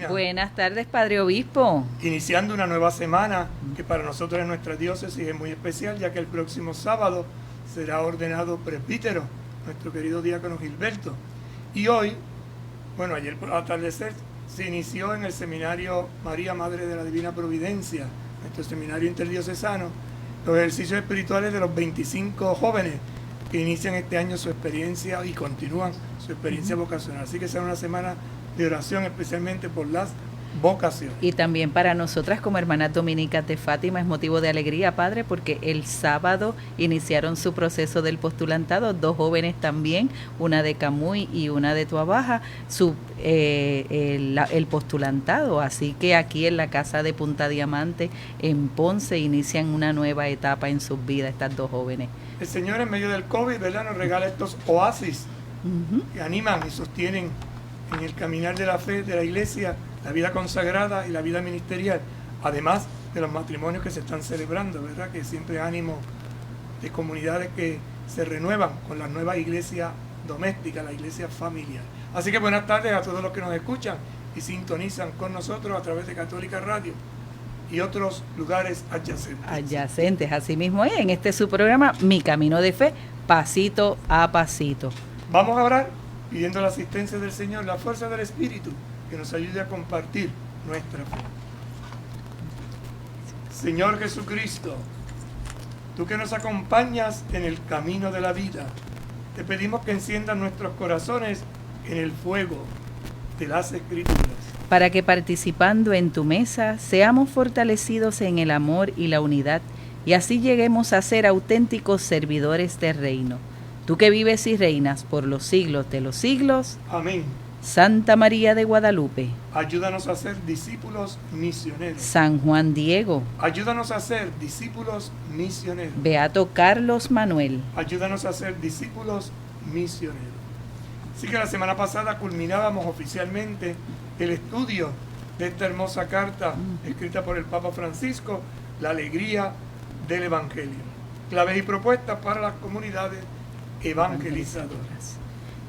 Cristina. Buenas tardes, Padre Obispo. Iniciando una nueva semana que para nosotros en nuestra diócesis es muy especial, ya que el próximo sábado será ordenado presbítero nuestro querido diácono Gilberto. Y hoy, bueno, ayer por atardecer, se inició en el seminario María Madre de la Divina Providencia, nuestro seminario interdiocesano, los ejercicios espirituales de los 25 jóvenes que inician este año su experiencia y continúan su experiencia vocacional. Así que será una semana de oración especialmente por las vocaciones. Y también para nosotras como hermanas dominicas de Fátima es motivo de alegría, Padre, porque el sábado iniciaron su proceso del postulantado, 2 jóvenes también, una de Camuy y una de Tuabaja, el postulantado. Así que aquí en la Casa de Punta Diamante, en Ponce, inician una nueva etapa en sus vidas estas 2 jóvenes. El Señor en medio del COVID, ¿verdad?, nos regala estos oasis que animan y sostienen en el caminar de la fe de la Iglesia, la vida consagrada y la vida ministerial, además de los matrimonios que se están celebrando, ¿verdad?, que siempre es ánimo de comunidades que se renuevan con la nueva iglesia doméstica, la iglesia familiar. Así que buenas tardes a todos los que nos escuchan y sintonizan con nosotros a través de Católica Radio y otros lugares adyacentes. Así mismo es, en este su programa, Mi Camino de Fe, pasito a pasito. Vamos a orar pidiendo la asistencia del Señor, la fuerza del Espíritu, que nos ayude a compartir nuestra fe. Señor Jesucristo, tú que nos acompañas en el camino de la vida, te pedimos que enciendas nuestros corazones en el fuego de las Escrituras, para que participando en tu mesa seamos fortalecidos en el amor y la unidad, y así lleguemos a ser auténticos servidores del reino. Tú que vives y reinas por los siglos de los siglos. Amén. Santa María de Guadalupe, ayúdanos a ser discípulos misioneros. San Juan Diego, ayúdanos a ser discípulos misioneros. Beato Carlos Manuel, ayúdanos a ser discípulos misioneros. Así que la semana pasada culminábamos oficialmente el estudio de esta hermosa carta escrita por el Papa Francisco, La alegría del Evangelio. Claves y propuestas para las comunidades evangelizadoras.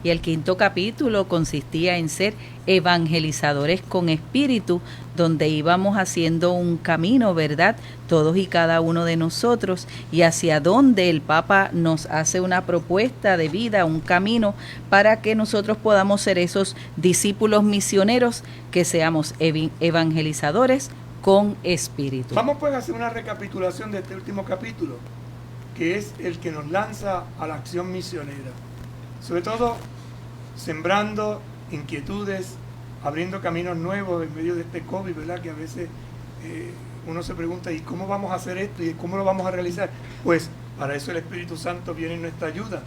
Y el 5º capítulo consistía en ser evangelizadores con espíritu, donde íbamos haciendo un camino, ¿verdad?, todos y cada uno de nosotros, y hacia donde el Papa nos hace una propuesta de vida, un camino, para que nosotros podamos ser esos discípulos misioneros, que seamos evangelizadores con espíritu. Vamos pues a hacer una recapitulación de este último capítulo, que es el que nos lanza a la acción misionera. Sobre todo, sembrando inquietudes, abriendo caminos nuevos en medio de este COVID, ¿verdad? Que a veces uno se pregunta, ¿y cómo vamos a hacer esto? ¿Y cómo lo vamos a realizar? Pues para eso el Espíritu Santo viene en nuestra ayuda,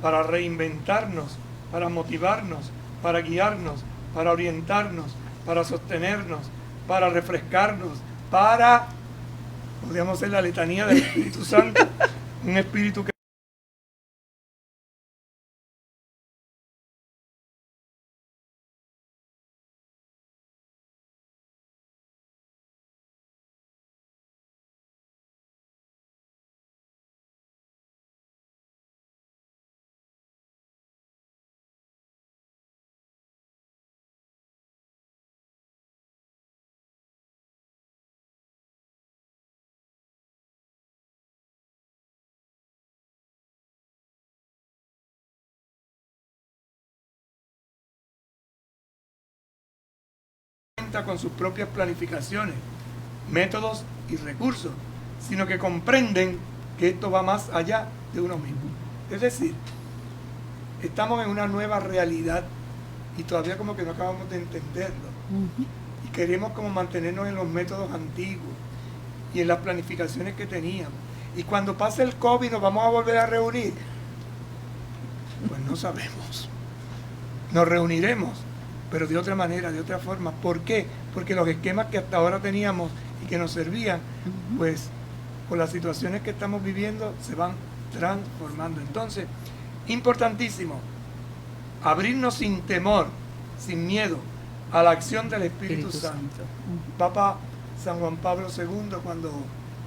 para reinventarnos, para motivarnos, para guiarnos, para orientarnos, para sostenernos, para refrescarnos, podríamos hacer la letanía del Espíritu Santo, un espíritu que con sus propias planificaciones, métodos y recursos, sino que comprenden que esto va más allá de uno mismo. Es decir, estamos en una nueva realidad y todavía como que no acabamos de entenderlo. Y queremos como mantenernos en los métodos antiguos y en las planificaciones que teníamos. Y cuando pase el COVID, ¿nos vamos a volver a reunir? Pues no sabemos. Nos reuniremos, pero de otra manera, de otra forma. ¿Por qué? Porque los esquemas que hasta ahora teníamos y que nos servían, pues por las situaciones que estamos viviendo, se van transformando. Entonces, importantísimo, abrirnos sin temor, sin miedo, a la acción del Espíritu Santo. Papa San Juan Pablo II, cuando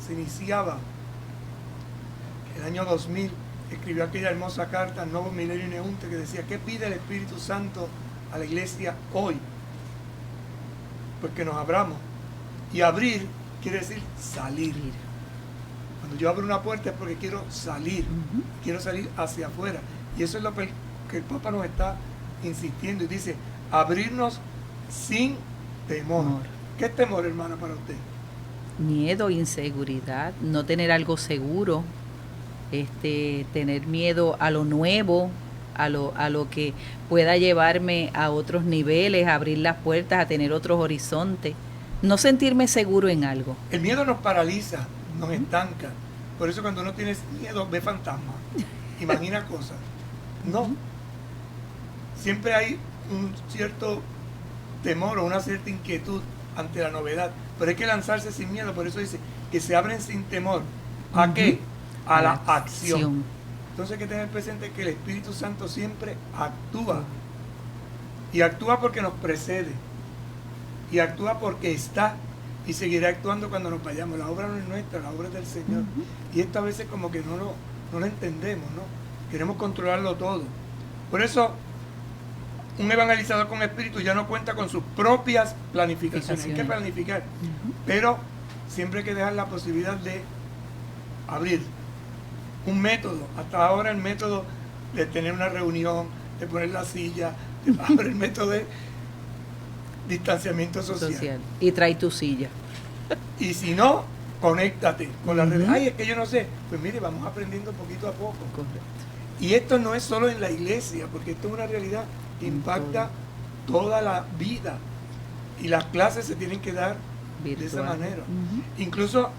se iniciaba el año 2000, escribió aquella hermosa carta, Novum Milenio Neunte, que decía, ¿qué pide el Espíritu Santo a la Iglesia hoy? pues que nos abramos. Y abrir quiere decir salir. Cuando yo abro una puerta es porque quiero salir, quiero salir hacia afuera. Y eso es lo que el Papa nos está insistiendo y dice, abrirnos sin temor. ¿Qué es temor, hermana, para usted? Miedo, inseguridad, no tener algo seguro, tener miedo a lo nuevo, a lo que pueda llevarme a otros niveles, a abrir las puertas, a tener otros horizontes, no sentirme seguro en algo. El miedo nos paraliza, nos estanca. Por eso cuando uno tiene miedo ve fantasmas, imagina cosas. No. Siempre hay un cierto temor o una cierta inquietud ante la novedad, pero hay que lanzarse sin miedo. Por eso dice que se abren sin temor. ¿A qué? A la acción. Entonces hay que tener presente que el Espíritu Santo siempre actúa, y actúa porque nos precede, y actúa porque está, y seguirá actuando cuando nos vayamos. La obra no es nuestra, la obra es del Señor. Y esto a veces como que no lo entendemos, ¿no? Queremos controlarlo todo. Por eso un evangelizador con espíritu ya no cuenta con sus propias planificaciones. Hay que planificar, pero siempre hay que dejar la posibilidad de abrir un método. Hasta ahora el método de tener una reunión, de poner la silla, ahora el método de distanciamiento social. Y trae tu silla. Y si no, conéctate con las redes. Ay, es que yo no sé. Pues mire, vamos aprendiendo poquito a poco. Correcto. Y esto no es solo en la iglesia, porque esto es una realidad que impacta toda la vida. Y las clases se tienen que dar virtual, de esa manera. Incluso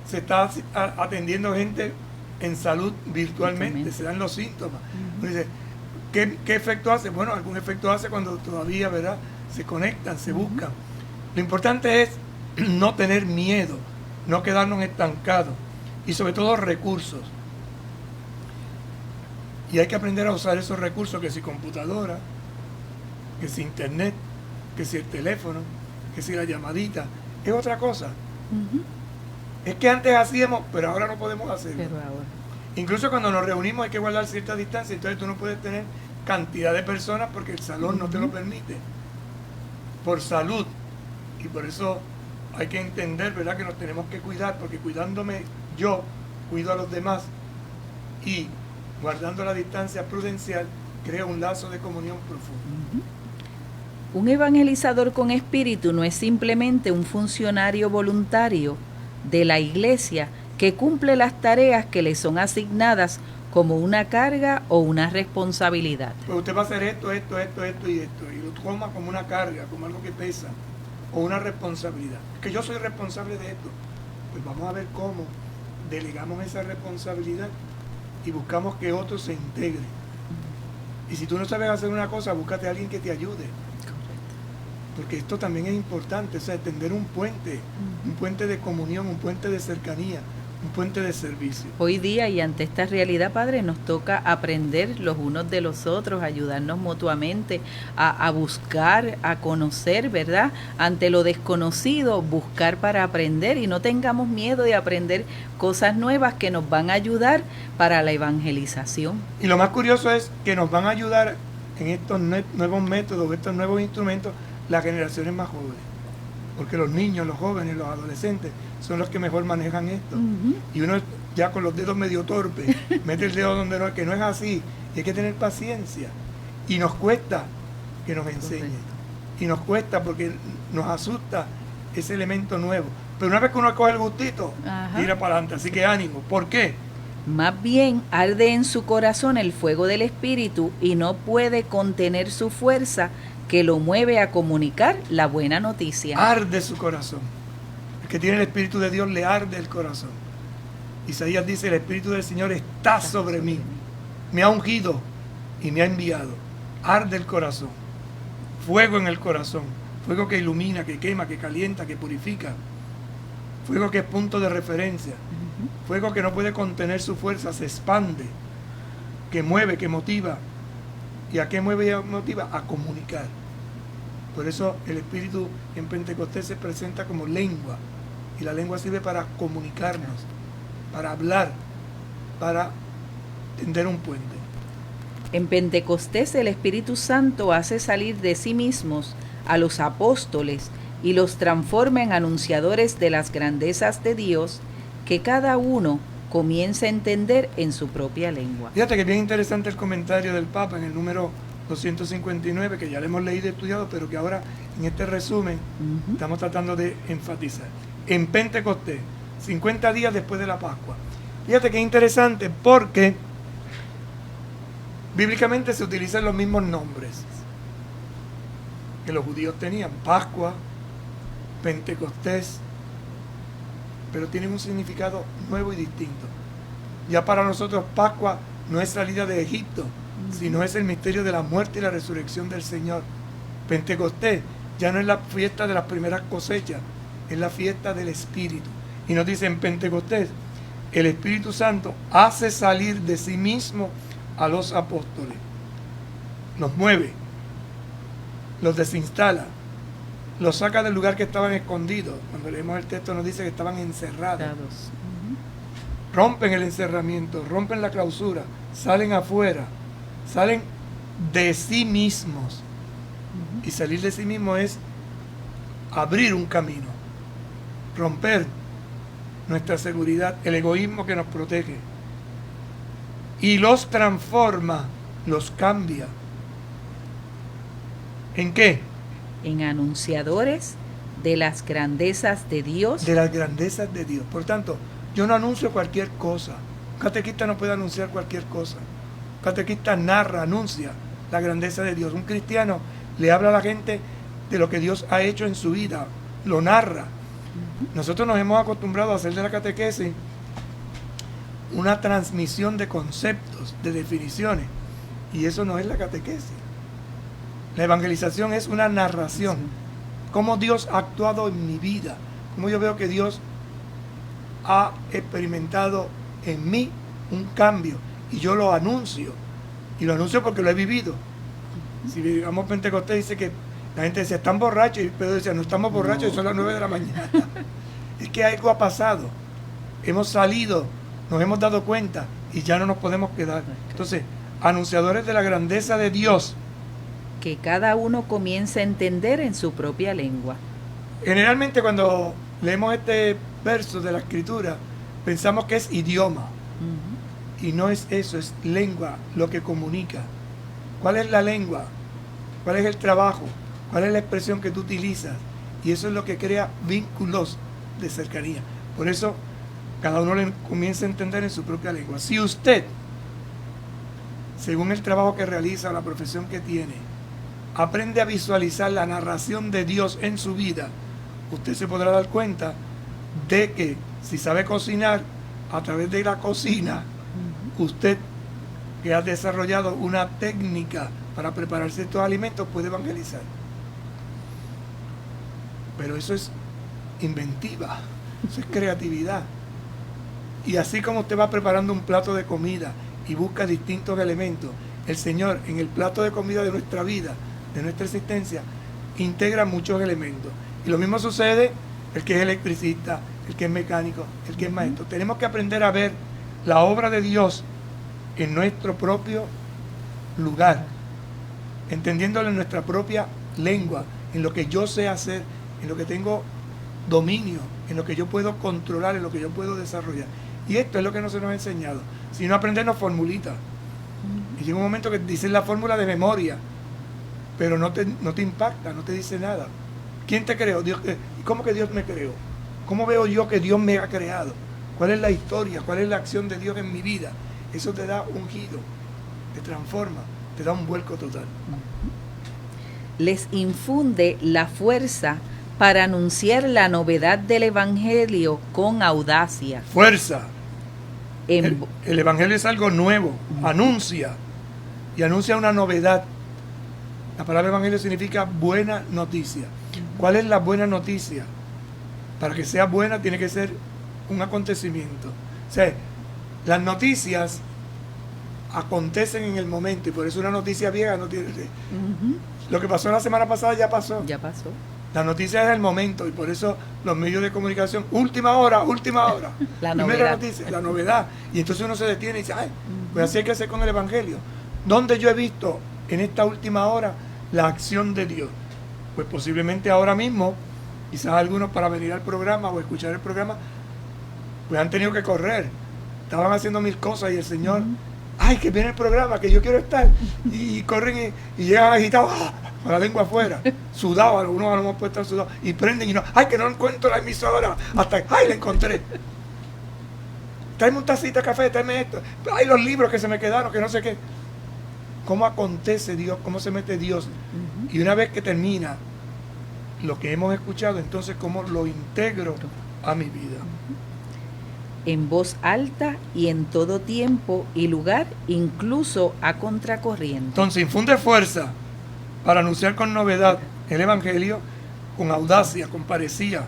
se está atendiendo gente en salud virtualmente, se dan los síntomas. Dice, ¿qué efecto hace? Bueno, algún efecto hace cuando todavía, ¿verdad?, se conectan, se buscan. Lo importante es no tener miedo, no quedarnos estancados, y sobre todo recursos. Y hay que aprender a usar esos recursos, que si computadora, que si internet, que si el teléfono, que si la llamadita, es otra cosa. Es que antes hacíamos, pero ahora no podemos hacerlo. Incluso cuando nos reunimos hay que guardar cierta distancia, entonces tú no puedes tener cantidad de personas porque el salón no te lo permite, por salud. Y por eso hay que entender, ¿verdad?, que nos tenemos que cuidar, porque cuidándome yo, cuido a los demás, y guardando la distancia prudencial, crea un lazo de comunión profundo. Un evangelizador con espíritu no es simplemente un funcionario voluntario de la iglesia que cumple las tareas que le son asignadas como una carga o una responsabilidad. Pues usted va a hacer esto y esto, y lo toma como una carga, como algo que pesa, o una responsabilidad. Que yo soy responsable de esto. Pues vamos a ver cómo delegamos esa responsabilidad y buscamos que otro se integre. Y si tú no sabes hacer una cosa, búscate a alguien que te ayude. Porque esto también es importante, o sea, tender un puente de comunión, un puente de cercanía, un puente de servicio. Hoy día, y ante esta realidad, Padre, nos toca aprender los unos de los otros, ayudarnos mutuamente a buscar, a conocer, ¿verdad? Ante lo desconocido, buscar para aprender, y no tengamos miedo de aprender cosas nuevas que nos van a ayudar para la evangelización. Y lo más curioso es que nos van a ayudar en estos nuevos métodos, estos nuevos instrumentos, las generaciones más jóvenes. Porque los niños, los jóvenes, los adolescentes son los que mejor manejan esto. Y uno ya con los dedos medio torpes mete el dedo donde no, que no es así. Y hay que tener paciencia. Y nos cuesta que nos enseñen. Y nos cuesta porque nos asusta ese elemento nuevo. Pero una vez que uno coge el gustito, tira para adelante. Así que ánimo. ¿Por qué? Más bien arde en su corazón el fuego del Espíritu y no puede contener su fuerza, que lo mueve a comunicar la buena noticia. Arde su corazón. El que tiene el Espíritu de Dios le arde el corazón. Isaías dice, el Espíritu del Señor está sobre mí. Me ha ungido y me ha enviado. Arde el corazón. Fuego en el corazón. Fuego que ilumina, que quema, que calienta, que purifica. Fuego que es punto de referencia. Fuego que no puede contener su fuerza, se expande. Que mueve, que motiva. ¿Y a qué mueve y motiva? A comunicar. Por eso el Espíritu en Pentecostés se presenta como lengua. Y la lengua sirve para comunicarnos, para hablar, para tender un puente. En Pentecostés el Espíritu Santo hace salir de sí mismos a los apóstoles y los transforma en anunciadores de las grandezas de Dios que cada uno comienza a entender en su propia lengua. Fíjate que es bien interesante el comentario del Papa en el número 259, que ya lo hemos leído y estudiado, pero que ahora en este resumen estamos tratando de enfatizar. En Pentecostés, 50 días después de la Pascua. Fíjate que es interesante porque bíblicamente se utilizan los mismos nombres que los judíos tenían: Pascua, Pentecostés, pero tienen un significado nuevo y distinto. Ya para nosotros Pascua no es salida de Egipto, sino es el misterio de la muerte y la resurrección del Señor. Pentecostés ya no es la fiesta de las primeras cosechas, es la fiesta del Espíritu. Y nos dice en Pentecostés, el Espíritu Santo hace salir de sí mismo a los apóstoles, los mueve, los desinstala, los saca del lugar que estaban escondidos. Cuando leemos el texto nos dice que estaban encerrados. Rompen el encerramiento, rompen la clausura, salen afuera, salen de sí mismos. Y salir de sí mismo es abrir un camino, romper nuestra seguridad, el egoísmo que nos protege. Y los transforma, los cambia. ¿En qué? En anunciadores de las grandezas de Dios. De las grandezas de Dios. Por tanto, yo no anuncio cualquier cosa. Un catequista no puede anunciar cualquier cosa. Un catequista narra, anuncia la grandeza de Dios. Un cristiano le habla a la gente de lo que Dios ha hecho en su vida, lo narra. Nosotros nos hemos acostumbrado a hacer de la catequesis una transmisión de conceptos, de definiciones, y eso no es la catequesis. La evangelización es una narración, cómo Dios ha actuado en mi vida, cómo yo veo que Dios ha experimentado en mí un cambio, y yo lo anuncio, y lo anuncio porque lo he vivido. Si digamos Pentecostés, dice que la gente decía, están borrachos, y Pedro decía, no estamos borrachos, son las 9 de la mañana. Es que algo ha pasado, hemos salido, nos hemos dado cuenta, y ya no nos podemos quedar. Entonces, anunciadores de la grandeza de Dios, que cada uno comienza a entender en su propia lengua. Generalmente cuando leemos este verso de la Escritura, pensamos que es idioma. Y no es eso, es lengua lo que comunica. ¿Cuál es la lengua? ¿Cuál es el trabajo? ¿Cuál es la expresión que tú utilizas? Y eso es lo que crea vínculos de cercanía. Por eso cada uno le comienza a entender en su propia lengua. Si usted, según el trabajo que realiza, la profesión que tiene, aprende a visualizar la narración de Dios en su vida, usted se podrá dar cuenta de que si sabe cocinar, a través de la cocina, usted que ha desarrollado una técnica para preparar ciertos alimentos puede evangelizar. Pero eso es inventiva, eso es creatividad. Y así como usted va preparando un plato de comida y busca distintos elementos, el Señor en el plato de comida de nuestra vida, de nuestra existencia, integra muchos elementos. Y lo mismo sucede el que es electricista, el que es mecánico, el que es maestro. Tenemos que aprender a ver la obra de Dios en nuestro propio lugar, entendiéndolo en nuestra propia lengua, en lo que yo sé hacer, en lo que tengo dominio, en lo que yo puedo controlar, en lo que yo puedo desarrollar. Y esto es lo que no se nos ha enseñado, sino aprendernos formulitas. Y llega un momento que dicen la fórmula de memoria, pero no te impacta, no te dice nada. ¿Quién te creó? Dios. ¿Cómo que Dios me creó? ¿Cómo veo yo que Dios me ha creado? ¿Cuál es la historia? ¿Cuál es la acción de Dios en mi vida? Eso te da un giro, te transforma, te da un vuelco total. Les infunde la fuerza para anunciar la novedad del Evangelio con audacia. Fuerza. El Evangelio es algo nuevo, anuncia, y anuncia una novedad. La palabra Evangelio significa buena noticia. ¿Cuál es la buena noticia? Para que sea buena tiene que ser un acontecimiento. O sea, las noticias acontecen en el momento, y por eso una noticia vieja no tiene... Lo que pasó la semana pasada ya pasó. Ya pasó. La noticia es el momento, y por eso los medios de comunicación, última hora. La primera novedad. noticia, la novedad. Y entonces uno se detiene y dice, ay, pues así hay que hacer con el Evangelio. ¿Dónde yo he visto en esta última hora la acción de Dios? Pues posiblemente ahora mismo Quizás algunos para venir al programa o escuchar el programa, pues han tenido que correr. Estaban haciendo mil cosas y el Señor, ay, que viene el programa, que yo quiero estar. Y corren y llegan agitados, con la lengua afuera, sudados, algunos a lo mejor pueden estar sudados, y prenden y no, ay, que no encuentro la emisora, hasta, ay, la encontré. Tráeme un tacita de café, tráeme esto. Ay, los libros que se me quedaron, que no sé qué. ¿Cómo acontece Dios? ¿Cómo se mete Dios? Y una vez que termina lo que hemos escuchado, entonces cómo lo integro a mi vida. En voz alta y en todo tiempo y lugar, incluso a contracorriente. Entonces infunde fuerza para anunciar con novedad el Evangelio, con audacia, con parecía.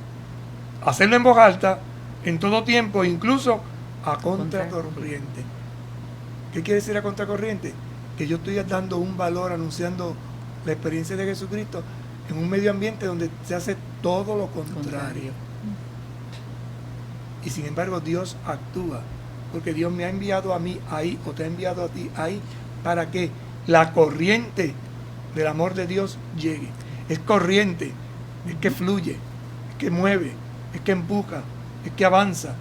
Hacerlo en voz alta, en todo tiempo, incluso a contracorriente. ¿Qué quiere decir a contracorriente? Que yo estoy dando un valor, anunciando la experiencia de Jesucristo en un medio ambiente donde se hace todo lo contrario. Y sin embargo Dios actúa, porque Dios me ha enviado a mí ahí, o te ha enviado a ti ahí, para que la corriente del amor de Dios llegue. Es corriente, es que fluye, es que mueve, es que empuja, es que avanza.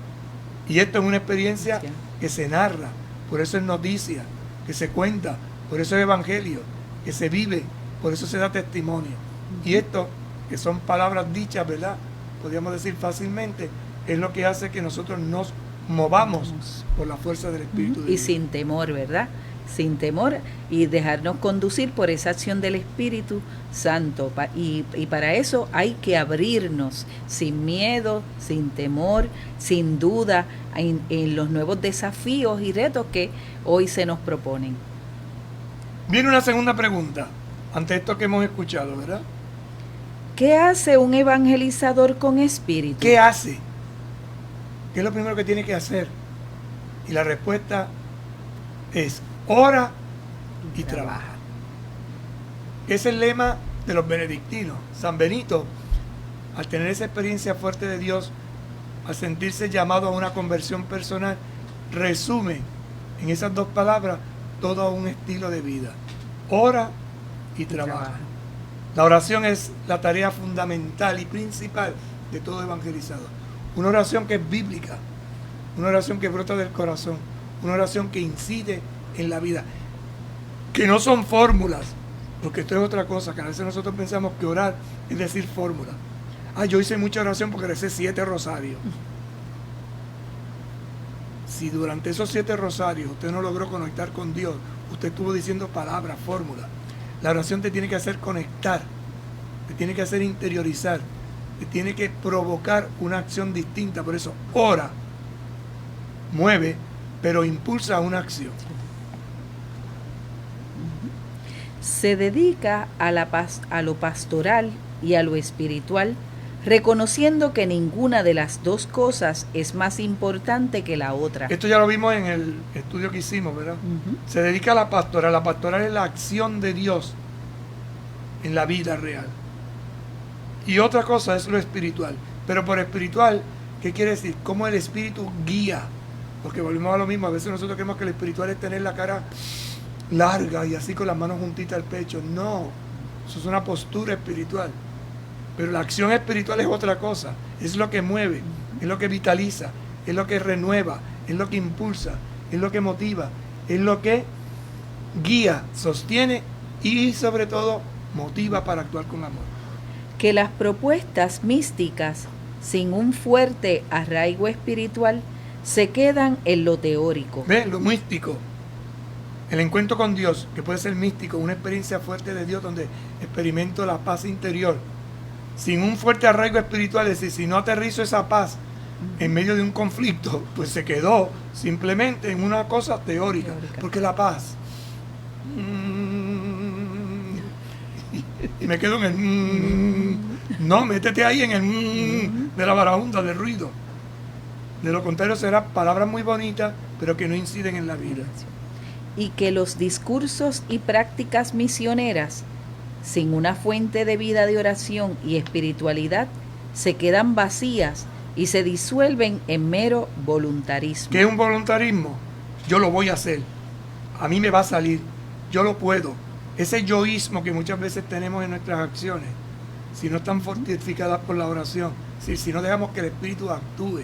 Y esto es una experiencia que se narra, por eso es noticia, que se cuenta, por eso es evangelio, que se vive, por eso se da testimonio. Y esto, que son palabras dichas, ¿verdad? Podríamos decir fácilmente, es lo que hace que nosotros nos movamos por la fuerza del Espíritu de Dios. Y sin temor, ¿verdad? Sin temor, y dejarnos conducir por esa acción del Espíritu Santo. Y para eso hay que abrirnos sin miedo, sin temor, sin duda, en los nuevos desafíos y retos que hoy se nos proponen. Viene una segunda pregunta, ante esto que hemos escuchado, ¿verdad? ¿Qué hace un evangelizador con espíritu? ¿Qué hace? ¿Qué es lo primero que tiene que hacer? Y la respuesta es: ora y trabaja. Es el lema de los benedictinos. San Benito, al tener esa experiencia fuerte de Dios, al sentirse llamado a una conversión personal, resume en esas dos palabras todo un estilo de vida: ora y trabaja. La oración es la tarea fundamental y principal de todo evangelizador. Una oración que es bíblica, una oración que brota del corazón, una oración que incide en la vida, que no son fórmulas, porque esto es otra cosa, que a veces nosotros pensamos que orar es decir fórmula. Yo hice mucha oración porque recé 7 rosarios. Si durante esos 7 rosarios usted no logró conectar con Dios, usted estuvo diciendo palabras, fórmulas. La oración te tiene que hacer conectar, te tiene que hacer interiorizar, te tiene que provocar una acción distinta. Por eso ora, mueve, pero impulsa una acción. Se dedica a lo pastoral y a lo espiritual, reconociendo que ninguna de las dos cosas es más importante que la otra. Esto ya lo vimos en el estudio que hicimos, ¿verdad? Se dedica a la pastoral. La pastoral es la acción de Dios en la vida real. Y otra cosa es lo espiritual. Pero por espiritual, ¿qué quiere decir? Cómo el espíritu guía. Porque volvemos a lo mismo. A veces nosotros creemos que el espiritual es tener la cara larga y así con las manos juntitas al pecho. No, eso es una postura espiritual. Pero la acción espiritual es otra cosa. Es lo que mueve, es lo que vitaliza, es lo que renueva, es lo que impulsa, es lo que motiva, es lo que guía, sostiene y sobre todo motiva para actuar con amor. Que las propuestas místicas, sin un fuerte arraigo espiritual, se quedan en lo teórico. ¿Ves? Lo místico. El encuentro con Dios, que puede ser místico, una experiencia fuerte de Dios donde experimento la paz interior. Sin un fuerte arraigo espiritual, es decir, si no aterrizo esa paz en medio de un conflicto, pues se quedó simplemente en una cosa teórica. Porque la paz. Y me quedo en el. No, métete ahí en el de la barahunda, del ruido. De lo contrario serán palabras muy bonitas, pero que no inciden en la vida. Y que los discursos y prácticas misioneras, sin una fuente de vida de oración y espiritualidad, se quedan vacías y se disuelven en mero voluntarismo. ¿Qué es un voluntarismo? Yo lo voy a hacer, a mí me va a salir, yo lo puedo. Ese yoísmo que muchas veces tenemos en nuestras acciones si no están fortificadas por la oración, si no dejamos que el Espíritu actúe.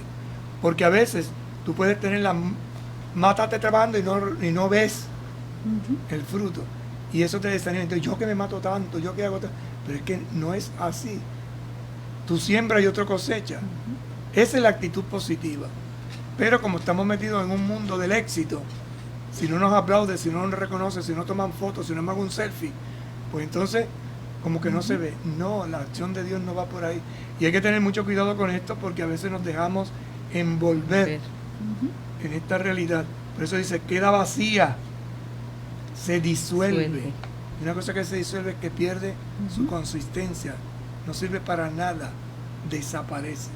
Porque a veces tú puedes tener mátate trabajando y no ves el fruto. Y eso te desanima. Entonces, yo que me mato tanto, yo que hago tanto. Pero es que no es así. Tú siembras y otro cosecha. Esa es la actitud positiva. Pero como estamos metidos en un mundo del éxito, si no nos aplaude, si no nos reconoce, si no toman fotos, si no me hago un selfie, pues entonces como que no se ve. No, la acción de Dios no va por ahí. Y hay que tener mucho cuidado con esto porque a veces nos dejamos envolver en esta realidad. Por eso dice, queda vacía, se disuelve. Y una cosa que se disuelve es que pierde su consistencia, no sirve para nada, desaparece.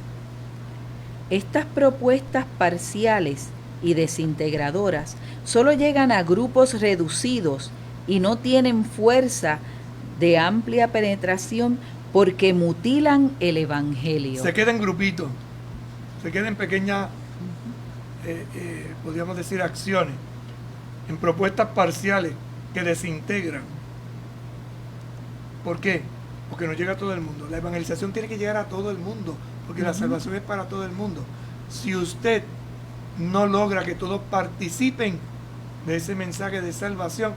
Estas propuestas parciales y desintegradoras solo llegan a grupos reducidos y no tienen fuerza de amplia penetración porque mutilan el Evangelio. Se queda en grupitos, se queda en pequeñas, podríamos decir, acciones, en propuestas parciales que desintegran. ¿Por qué? Porque no llega a todo el mundo. La evangelización tiene que llegar a todo el mundo, porque la salvación es para todo el mundo. Si usted no logra que todos participen de ese mensaje de salvación,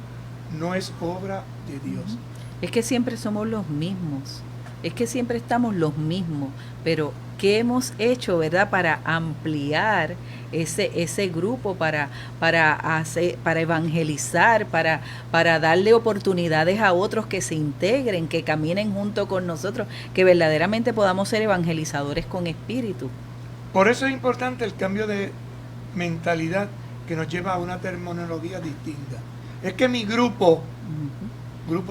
no es obra de Dios. Es que siempre somos los mismos, es que siempre estamos los mismos, pero ¿qué hemos hecho, verdad, para ampliar ese grupo, para evangelizar, para darle oportunidades a otros que se integren, que caminen junto con nosotros, que verdaderamente podamos ser evangelizadores con espíritu? Por eso es importante el cambio de mentalidad que nos lleva a una terminología distinta. Es que mi grupo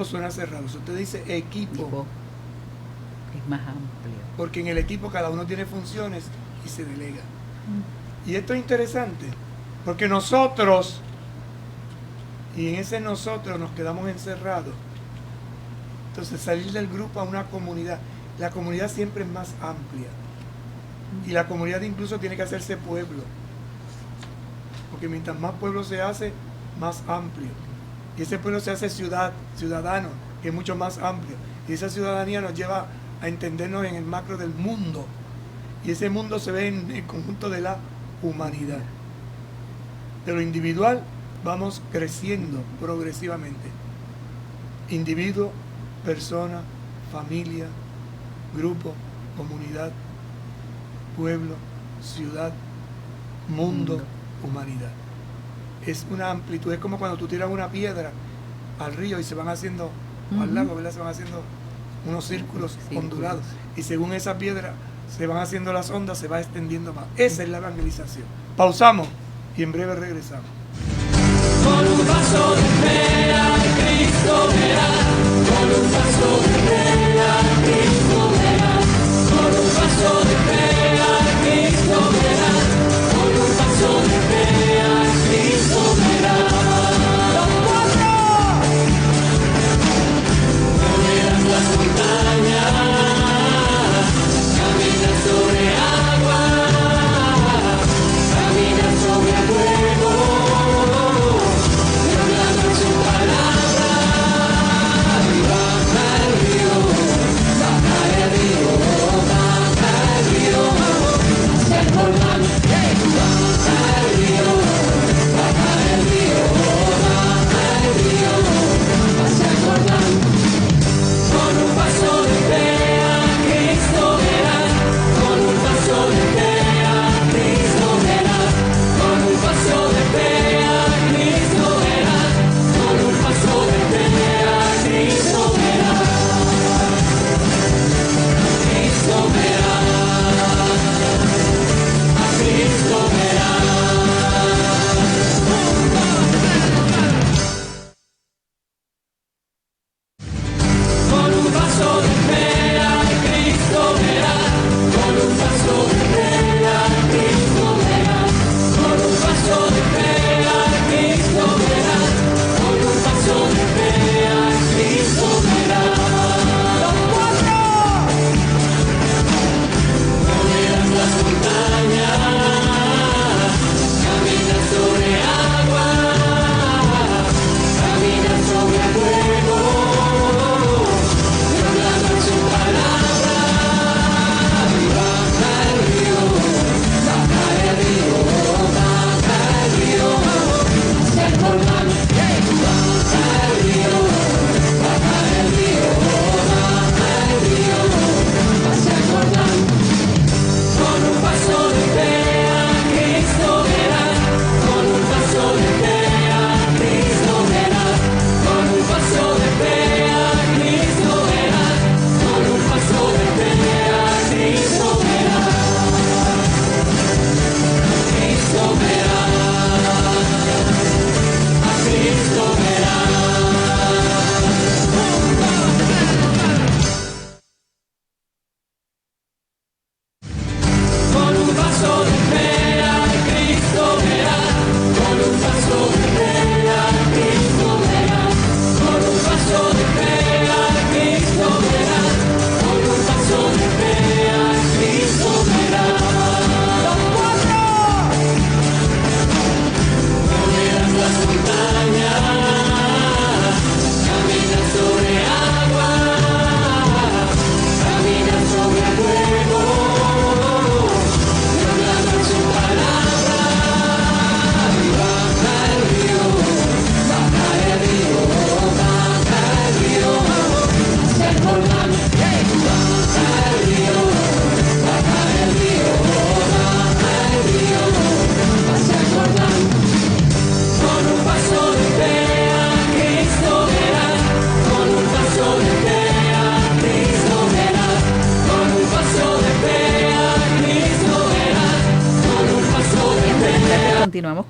suena cerrado. Si usted dice equipo, es más amplio. Porque en el equipo cada uno tiene funciones y se delega. Y esto es interesante, porque nosotros, y en ese nosotros nos quedamos encerrados. Entonces salir del grupo a una comunidad, la comunidad siempre es más amplia. Y la comunidad incluso tiene que hacerse pueblo. Porque mientras más pueblo se hace, más amplio. Y ese pueblo se hace ciudadano, que es mucho más amplio. Y esa ciudadanía nos lleva a entendernos en el macro del mundo. Y ese mundo se ve en el conjunto de la humanidad. De lo individual vamos creciendo progresivamente. Individuo, persona, familia, grupo, comunidad, pueblo, ciudad, mundo, humanidad. Es una amplitud, es como cuando tú tiras una piedra al río y se van haciendo, al lago, ¿verdad? Se van haciendo unos círculos ondulados. Y según esa piedra se van haciendo las ondas, se va extendiendo más. Esa es la evangelización. Pausamos y en breve regresamos. Con un paso de fe a Cristo verás, con un paso de fe a Cristo verás, con un paso de fe a Cristo verás, con un paso de fe a Cristo verás. ¡Los cuatro! Moverás las montañas, caminas sobre agua, caminas sobre fuego. Su palabra y baja el río.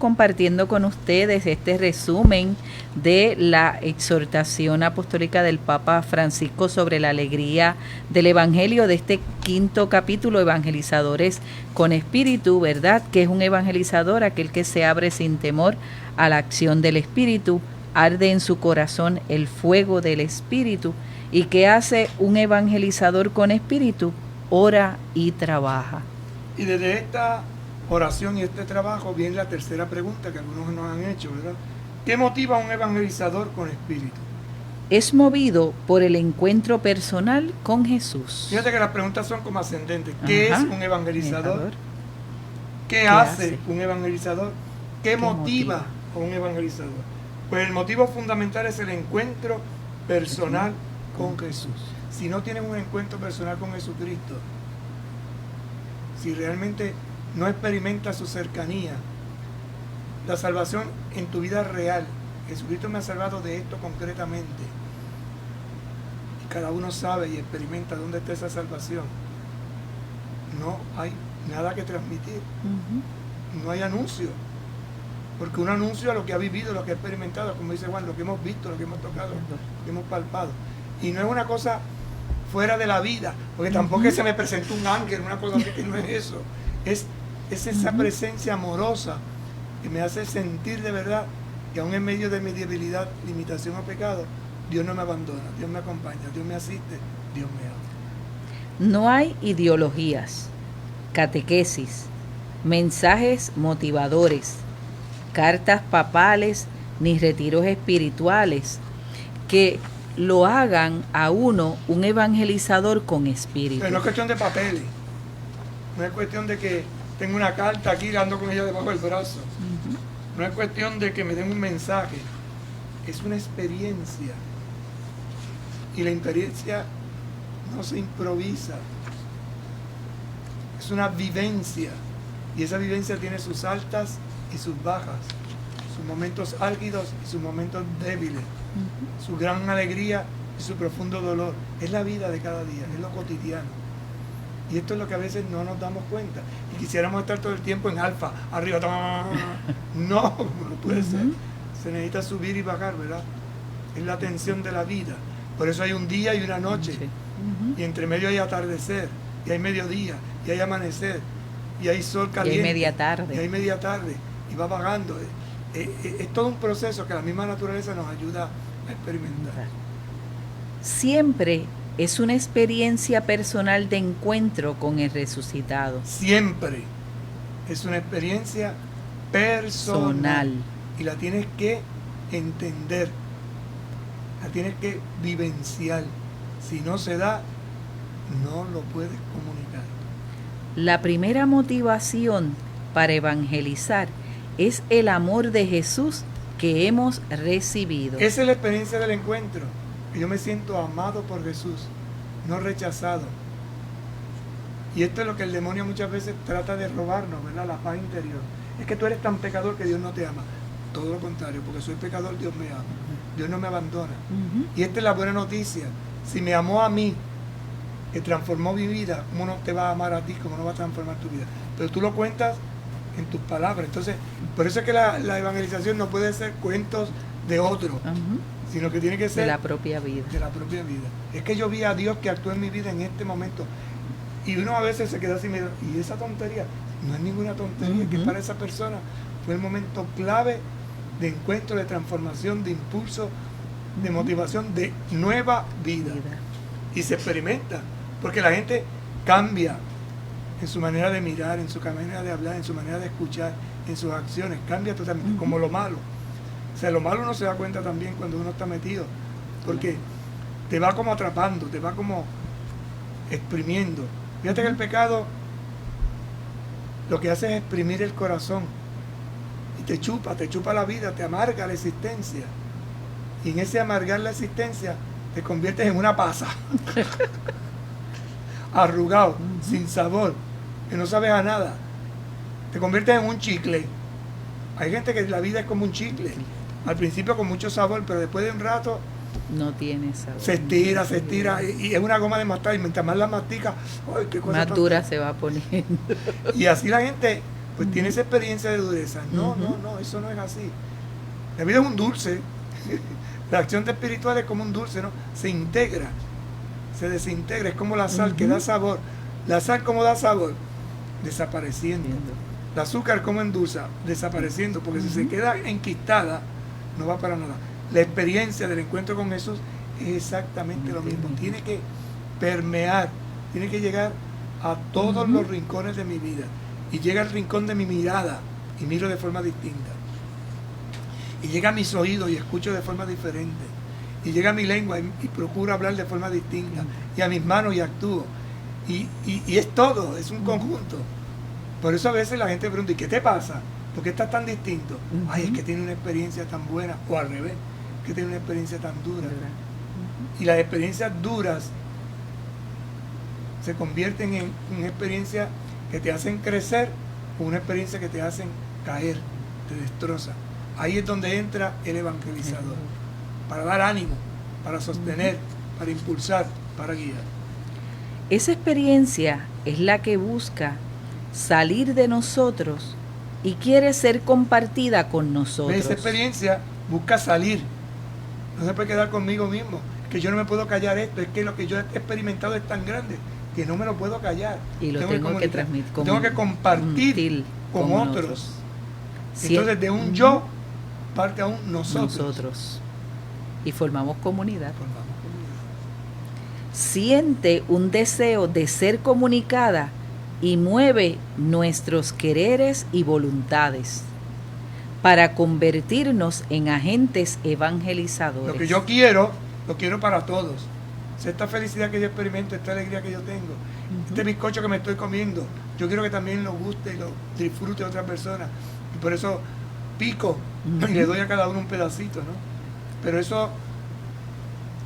compartiendo con ustedes este resumen de la exhortación apostólica del Papa Francisco sobre la alegría del Evangelio, de este 5º capítulo, Evangelizadores con Espíritu, ¿verdad? Que es un evangelizador aquel que se abre sin temor a la acción del Espíritu, arde en su corazón el fuego del Espíritu. ¿Y qué hace un evangelizador con Espíritu? Ora y trabaja. Y desde esta oración y este trabajo viene la tercera pregunta que algunos nos han hecho, ¿verdad? ¿Qué motiva a un evangelizador con espíritu? Es movido por el encuentro personal con Jesús. Fíjate que las preguntas son como ascendentes. ¿Qué es un evangelizador? ¿Qué hace un evangelizador? ¿Qué motiva a un evangelizador? Pues el motivo fundamental es el encuentro personal con Jesús. Si no tienes un encuentro personal con Jesucristo, si realmente no experimentas su cercanía, la salvación en tu vida real, Jesucristo me ha salvado de esto concretamente, y cada uno sabe y experimenta dónde está esa salvación, no hay nada que transmitir, no hay anuncio, porque un anuncio a lo que ha vivido, lo que ha experimentado, como dice Juan, lo que hemos visto, lo que hemos tocado, lo que hemos palpado, y no es una cosa fuera de la vida, porque tampoco es que se me presentó un ángel, una cosa así, que no es eso, es esa presencia amorosa que me hace sentir de verdad que aún en medio de mi debilidad, limitación o pecado, Dios no me abandona, Dios me acompaña, Dios me asiste, Dios me ama. No hay ideologías, catequesis, mensajes motivadores, cartas papales ni retiros espirituales que lo hagan a uno un evangelizador con espíritu. Pero no es cuestión de papeles, no es cuestión de que tengo una carta aquí, ando con ella debajo del brazo, no es cuestión de que me den un mensaje, es una experiencia, y la experiencia no se improvisa, es una vivencia, y esa vivencia tiene sus altas y sus bajas, sus momentos álgidos y sus momentos débiles, su gran alegría y su profundo dolor. Es la vida de cada día, es lo cotidiano. Y esto es lo que a veces no nos damos cuenta. Y quisiéramos estar todo el tiempo en alfa, arriba. No, no puede ser. Se necesita subir y bajar, ¿verdad? Es la tensión de la vida. Por eso hay un día y una noche. Y entre medio hay atardecer, y hay mediodía, y hay amanecer, y hay sol caliente. Y hay media tarde. Y hay media tarde. Y va vagando. Es todo un proceso que la misma naturaleza nos ayuda a experimentar. Siempre es una experiencia personal de encuentro con el resucitado. Siempre es una experiencia personal. Y la tienes que entender, la tienes que vivenciar. Si no se da, no lo puedes comunicar. La primera motivación para evangelizar es el amor de Jesús que hemos recibido. Esa es la experiencia del encuentro. Yo me siento amado por Jesús, no rechazado. Y esto es lo que el demonio muchas veces trata de robarnos, ¿verdad? La paz interior. Es que tú eres tan pecador que Dios no te ama. Todo lo contrario, porque soy pecador, Dios me ama. Dios no me abandona. Y esta es la buena noticia. Si me amó a mí, que transformó mi vida, ¿cómo no te va a amar a ti? ¿Cómo no va a transformar tu vida? Pero tú lo cuentas en tus palabras. Entonces, por eso es que la evangelización no puede ser cuentos de otro, sino que tiene que ser de la propia vida. De la propia vida. Es que yo vi a Dios que actuó en mi vida en este momento. Y uno a veces se queda así, y esa tontería, no es ninguna tontería, que para esa persona fue el momento clave de encuentro, de transformación, de impulso, de motivación, de nueva vida. Y se experimenta, porque la gente cambia en su manera de mirar, en su manera de hablar, en su manera de escuchar, en sus acciones, cambia totalmente, como lo malo. O sea, lo malo uno se da cuenta también cuando uno está metido, porque te va como atrapando, te va como exprimiendo. Fíjate que el pecado lo que hace es exprimir el corazón y te chupa la vida, te amarga la existencia. Y en ese amargar la existencia te conviertes en una pasa, arrugado, sin sabor, que no sabes a nada. Te conviertes en un chicle. Hay gente que la vida es como un chicle. Al principio con mucho sabor, pero después de un rato no tiene sabor. Se estira y es una goma de mascar, y mientras más la mastica, ¡ay, qué cosa más dura se va poniendo! Y así la gente pues tiene esa experiencia de dureza. No, eso no es así. La vida es un dulce. La acción de espiritual es como un dulce, ¿no? Se integra, se desintegra, es como la sal que da sabor. La sal, ¿cómo da sabor? Desapareciendo. El azúcar, ¿cómo endulza? Desapareciendo, porque si se queda enquistada, no va para nada. La experiencia del encuentro con Jesús es exactamente lo mismo. Tiene que permear, tiene que llegar a todos los rincones de mi vida. Y llega al rincón de mi mirada y miro de forma distinta. Y llega a mis oídos y escucho de forma diferente. Y llega a mi lengua y procuro hablar de forma distinta. Y a mis manos y actúo. Y es todo, es un conjunto. Por eso a veces la gente pregunta, ¿y qué te pasa? ¿Por qué estás tan distinto? Ay, es que tiene una experiencia tan buena. O al revés, que tiene una experiencia tan dura. Y las experiencias duras se convierten en una experiencia que te hacen crecer o una experiencia que te hacen caer, te destroza. Ahí es donde entra el evangelizador, para dar ánimo, para sostener, para impulsar, para guiar. Esa experiencia es la que busca salir de nosotros y quiere ser compartida con nosotros. Esa experiencia busca salir, no se puede quedar conmigo mismo, que yo no me puedo callar esto, es que lo que yo he experimentado es tan grande que no me lo puedo callar. Y lo tengo que transmitir, tengo que compartir con otros. Entonces de un yo parte a un nosotros. Y formamos comunidad. Siente un deseo de ser comunicada y mueve nuestros quereres y voluntades para convertirnos en agentes evangelizadores. Lo que yo quiero, lo quiero para todos. Esta felicidad que yo experimento, esta alegría que yo tengo, este bizcocho que me estoy comiendo, yo quiero que también lo guste y lo disfrute a otra persona. Y por eso pico y le doy a cada uno un pedacito, ¿no? Pero eso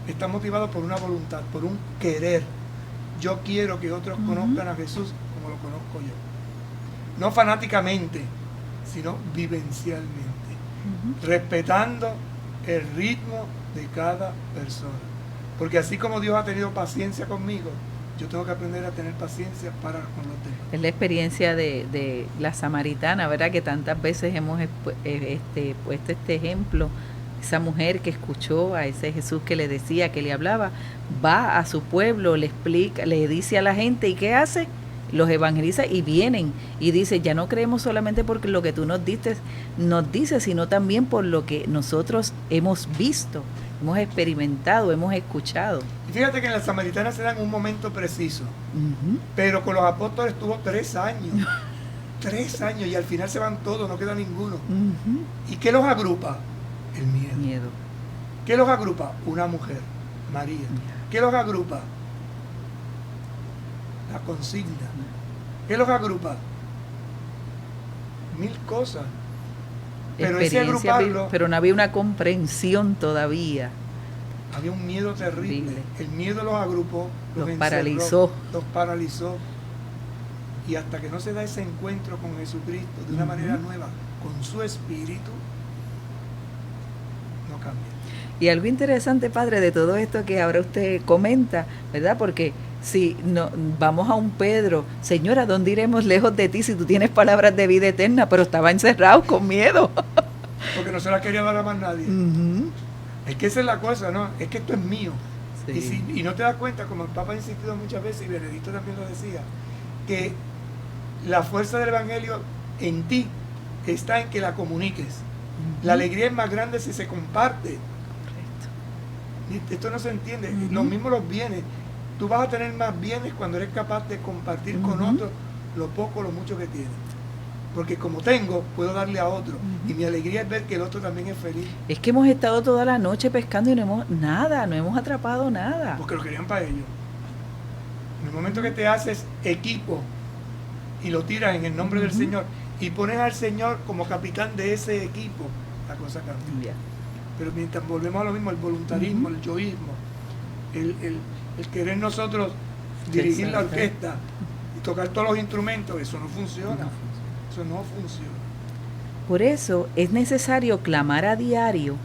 está motivado por una voluntad, por un querer. Yo quiero que otros conozcan a Jesús como lo conozco yo. No fanáticamente, sino vivencialmente. Respetando el ritmo de cada persona. Porque así como Dios ha tenido paciencia conmigo, yo tengo que aprender a tener paciencia para con los demás. Es la experiencia de la samaritana, ¿verdad? Que tantas veces hemos puesto este ejemplo. Esa mujer que escuchó a ese Jesús que le decía, que le hablaba, va a su pueblo, le explica, le dice a la gente, ¿y qué hace? Los evangeliza y vienen y dice, ya no creemos solamente porque lo que tú nos dices, sino también por lo que nosotros hemos visto, hemos experimentado, hemos escuchado. Y fíjate que en la samaritana se da en un momento preciso, pero con los apóstoles estuvo 3 años. 3 años y al final se van todos, no queda ninguno. ¿Y qué los agrupa? El miedo. ¿Qué los agrupa? Una mujer, María. ¿Qué los agrupa? La consigna. ¿Qué los agrupa? 1000 cosas. Pero ese agruparlo, pero no había una comprensión todavía. Había un miedo terrible. El miedo los agrupó, los paralizó. Los paralizó. Y hasta que no se da ese encuentro con Jesucristo de una manera nueva, con su espíritu, no cambia. Y algo interesante, padre, de todo esto que ahora usted comenta, ¿verdad? Porque si no, vamos a un Pedro, Señora, ¿dónde iremos lejos de ti si tú tienes palabras de vida eterna? Pero estaba encerrado con miedo. Porque no se la quería dar a más nadie. Es que esa es la cosa, ¿no? Es que esto es mío. Sí. Y no te das cuenta, como el Papa ha insistido muchas veces, y Benedicto también lo decía, que la fuerza del Evangelio en ti está en que la comuniques. La alegría es más grande si se comparte. Correcto. Esto no se entiende. Lo mismo los bienes. Tú vas a tener más bienes cuando eres capaz de compartir con otros lo poco o lo mucho que tienes. Porque como tengo, puedo darle a otro. Y mi alegría es ver que el otro también es feliz. Es que hemos estado toda la noche pescando y no hemos atrapado nada. Porque lo querían para ellos. En el momento que te haces equipo y lo tiras en el nombre del Señor y pones al Señor como capitán de ese equipo, la cosa cambia. Pero mientras volvemos a lo mismo, el voluntarismo, el yoísmo, el querer nosotros dirigir la orquesta y tocar todos los instrumentos, eso no funciona. Eso no funciona. Por eso es necesario clamar a diario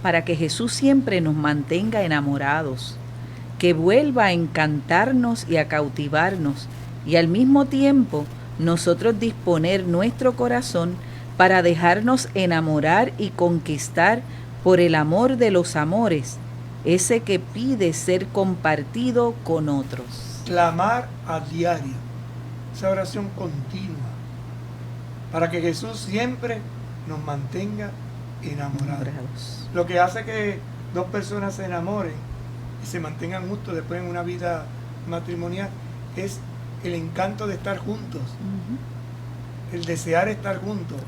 para que Jesús siempre nos mantenga enamorados, que vuelva a encantarnos y a cautivarnos, y al mismo tiempo nosotros disponer nuestro corazón para dejarnos enamorar y conquistar por el amor de los amores, ese que pide ser compartido con otros. Clamar a diario, esa oración continua, para que Jesús siempre nos mantenga enamorados. Lo que hace que dos personas se enamoren y se mantengan juntos después en una vida matrimonial es el encanto de estar juntos, el desear estar juntos.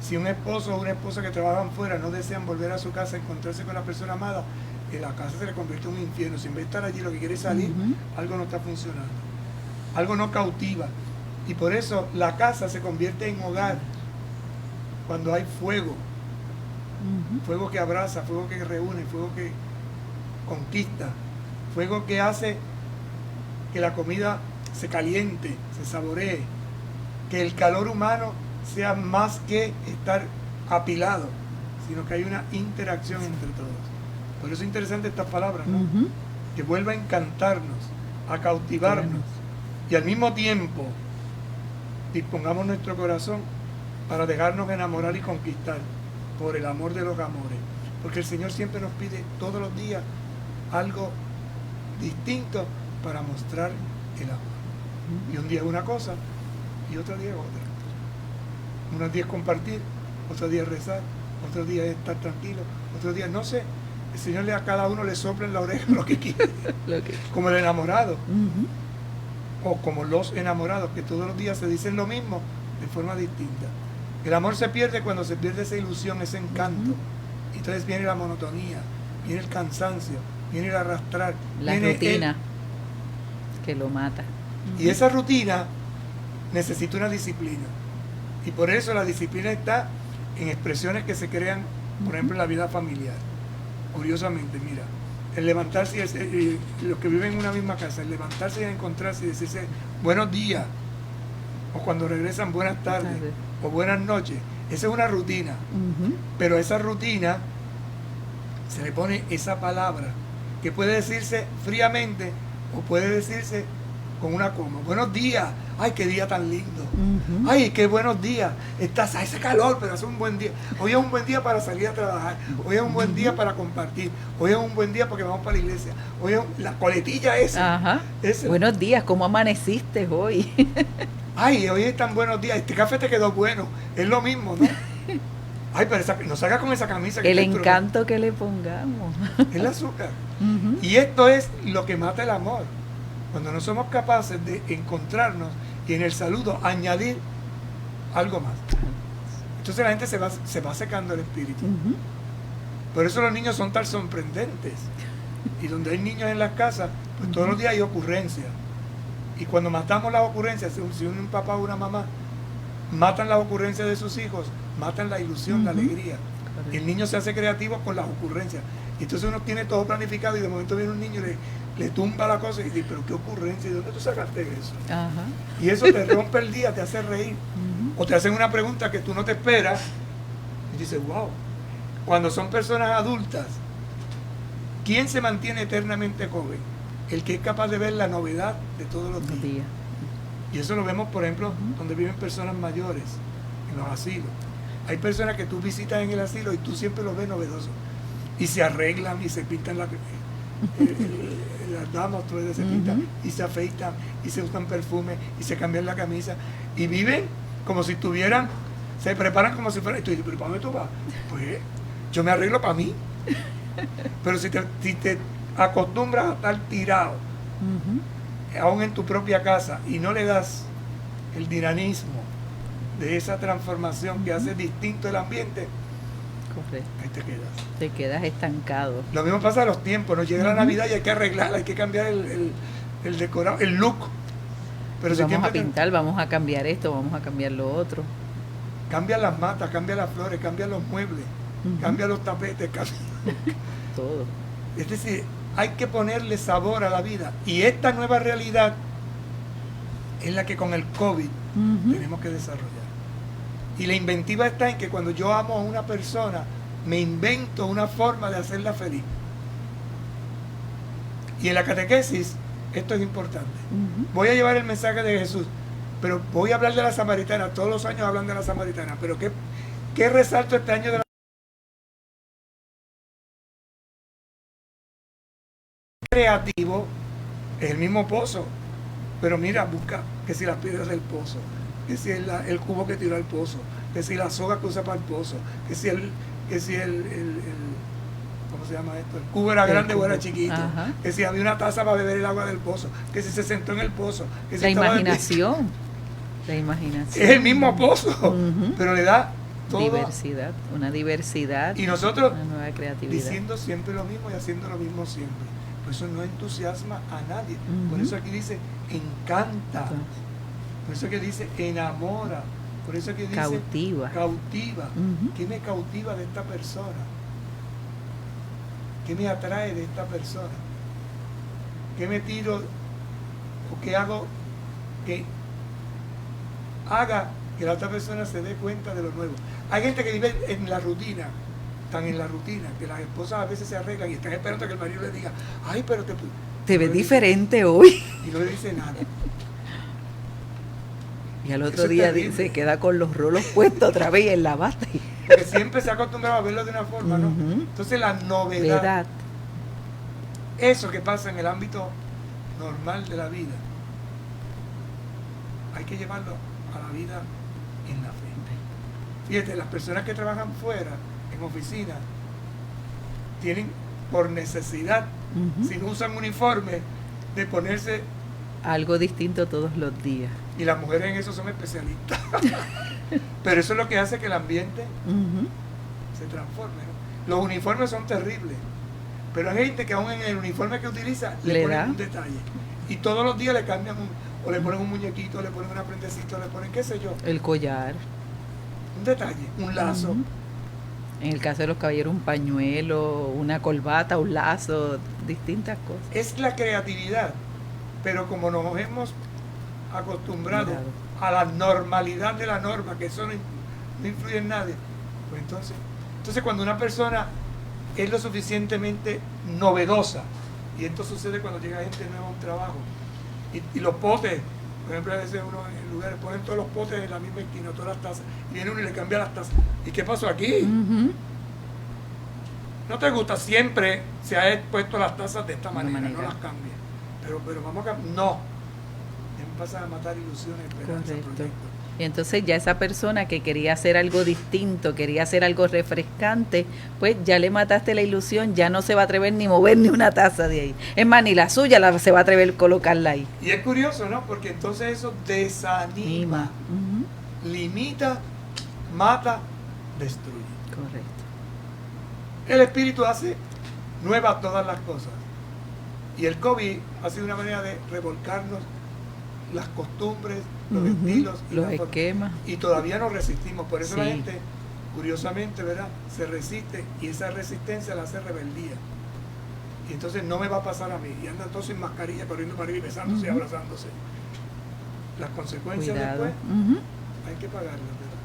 Si un esposo o una esposa que trabajan fuera no desean volver a su casa a encontrarse con la persona amada, en la casa se le convierte en un infierno. Si en vez de estar allí lo que quiere es salir, algo no está funcionando, algo no cautiva. Y por eso la casa se convierte en hogar cuando hay fuego, fuego que abraza, fuego que reúne, fuego que conquista, fuego que hace que la comida se caliente, se saboree, que el calor humano sea más que estar apilado, sino que hay una interacción entre todos. Por eso es interesante estas palabras, ¿no? Que vuelva a encantarnos, a cautivarnos, y al mismo tiempo dispongamos nuestro corazón para dejarnos enamorar y conquistar por el amor de los amores, porque el Señor siempre nos pide todos los días algo distinto para mostrar el amor. Y un día es una cosa y otro día es otra. Unos días compartir, otro día rezar, otro día estar tranquilo, otro día no sé. El Señor a cada uno le sopla en la oreja lo que quiere, como el enamorado, o como los enamorados, que todos los días se dicen lo mismo de forma distinta. El amor se pierde cuando se pierde esa ilusión, ese encanto. Y entonces viene la monotonía, viene el cansancio, viene el arrastrar, la rutina que lo mata. Y esa rutina necesita una disciplina. Y por eso la disciplina está en expresiones que se crean, por ejemplo, en la vida familiar. Curiosamente, mira, el levantarse y los que viven en una misma casa, el levantarse y encontrarse y decirse buenos días, o cuando regresan buenas tardes, o buenas noches, esa es una rutina. Pero a esa rutina se le pone esa palabra que puede decirse fríamente o puede decirse con una coma. Buenos días, ay, qué día tan lindo. Ay, qué buenos días. Hace calor, pero hace un buen día. Hoy es un buen día para salir a trabajar. Hoy es un buen día para compartir. Hoy es un buen día porque vamos para la iglesia. Hoy es la coletilla esa. Buenos días, ¿cómo amaneciste hoy? Ay, hoy es tan buenos días. Este café te quedó bueno. Es lo mismo, ¿no? Ay, pero no salga con esa camisa. El encanto que le pongamos. El azúcar. Y esto es lo que mata el amor. Cuando no somos capaces de encontrarnos y en el saludo añadir algo más. Entonces la gente se va secando el espíritu. Por eso los niños son tan sorprendentes. Y donde hay niños en las casas, pues todos los días hay ocurrencias. Y cuando matamos las ocurrencias, si un papá o una mamá matan las ocurrencias de sus hijos, matan la ilusión, la alegría. El niño se hace creativo con las ocurrencias. Y entonces uno tiene todo planificado y de momento viene un niño y le tumba la cosa y dice, pero qué ocurrencia, ¿de dónde tú sacaste eso? Y eso te rompe el día, te hace reír. O te hacen una pregunta que tú no te esperas y dices, wow. Cuando son personas adultas, ¿quién se mantiene eternamente joven? El que es capaz de ver la novedad de todos los días. Y eso lo vemos, por ejemplo, donde viven personas mayores, en los asilos. Hay personas que tú visitas en el asilo y tú siempre los ves novedosos. Y se arreglan y se pintan las damas, todas se pintan y se afeitan y se usan perfume y se cambian la camisa y viven como si estuvieran, se preparan como si fueran. Y tú dices, ¿pero para dónde tú vas? Pues yo me arreglo para mí. Pero si te acostumbras a estar tirado, aún en tu propia casa, y no le das el dinamismo de esa transformación que hace distinto el ambiente, correcto, ahí te quedas. Te quedas estancado. Lo mismo pasa a los tiempos, nos llega la Navidad y hay que arreglarla, hay que cambiar el decorado, el look. Pero si vamos a pintar, vamos a cambiar esto, vamos a cambiar lo otro. Cambia las matas, cambia las flores, cambia los muebles, cambia los tapetes, cambia todo. Es decir, hay que ponerle sabor a la vida. Y esta nueva realidad es la que con el COVID tenemos que desarrollar. Y la inventiva está en que cuando yo amo a una persona, me invento una forma de hacerla feliz. Y en la catequesis, esto es importante. Voy a llevar el mensaje de Jesús. Pero voy a hablar de la samaritana, todos los años hablan de la samaritana, pero ¿qué resalto este año de la creativo? Es el mismo pozo, pero mira, busca que si las piedras del pozo, que si el cubo que tiró al pozo, que si la soga que usa para el pozo, que si el ¿cómo se llama esto? El cubo era grande o era chiquito, Ajá. que si había una taza para beber el agua del pozo, que si se sentó en el pozo, que si La estaba de pie. imaginación. La imaginación. Es el mismo pozo, Ujú. pero le da todo. Diversidad, una diversidad, Y nosotros una nueva creatividad. diciendo siempre lo mismo y haciendo lo mismo siempre. Por eso no entusiasma a nadie. Por Ujú. eso aquí dice encanta. Por eso que dice enamora. Por eso que dice Cautiva. cautiva. Ujú. ¿Qué me cautiva de esta persona? ¿Qué me atrae de esta persona? ¿Qué me tiro o qué hago que haga que la otra persona se dé cuenta de lo nuevo? Hay gente que vive en la rutina, están en la rutina, que las esposas a veces se arreglan y están esperando que el marido les diga, ay, pero Te no ves le dice- diferente hoy. y no le dice nada. Y al Eso otro es día terrible. se queda con los rolos puestos otra vez y en la bata. Porque siempre se ha acostumbrado a verlo de una forma, ¿no? Ujú. Entonces la novedad, Verdad. eso que pasa en el ámbito normal de la vida, hay que llevarlo a la vida en la fe. Fíjate, las personas que trabajan fuera, en oficina, tienen por necesidad, Ujú. si no usan uniforme, de ponerse, Algo distinto todos los días. y las mujeres en eso son especialistas. Pero eso es lo que hace que el ambiente Ujú. se transforme, ¿no? Los uniformes son terribles, pero hay gente que aún en el uniforme que utiliza le Le ponen da. un detalle. Y todos los días le cambian o le ponen un muñequito, le ponen un aprendecito, le ponen qué sé yo, El collar. un detalle, un lazo. Ujú. En el caso de los caballeros, un pañuelo, una corbata, un lazo, distintas cosas. Es la creatividad, pero como nos hemos acostumbrado Mirado. a la normalidad de la norma, que eso no influye en nadie, pues entonces cuando una persona es lo suficientemente novedosa, y esto sucede cuando llega gente nueva a un trabajo, y los potes, por ejemplo, a veces uno en lugares ponen todos los potes en la misma esquina, todas las tazas, y viene uno y le cambia las tazas. ¿Y qué pasó aquí? Ujú. ¿No te gusta? Siempre se ha puesto las tazas de esta De manera, manera. no las cambia. Pero vamos a cambiar. No. Empiezan a matar ilusiones, esperanzas, Correcto. proyectos. Y entonces ya esa persona que quería hacer algo distinto, quería hacer algo refrescante, pues ya le mataste la ilusión, ya no se va a atrever ni mover ni una taza de ahí. Es más, ni la suya se va a atrever a colocarla ahí. Y es curioso, ¿no? Porque entonces eso desanima, Ujú. limita, mata, destruye. Correcto. El Espíritu hace nuevas todas las cosas. Y el COVID ha sido una manera de revolcarnos las costumbres, los Ujú. estilos y Los la forma. esquemas. Y todavía nos resistimos. Por eso la Sí. gente, curiosamente, ¿verdad? Se resiste y esa resistencia la hace rebeldía. Y entonces no me va a pasar a mí. Y andan todos sin mascarilla, corriendo para arriba y besándose y Ujú. abrazándose. Las consecuencias Cuidado. después Ujú. hay que pagarlas, ¿verdad?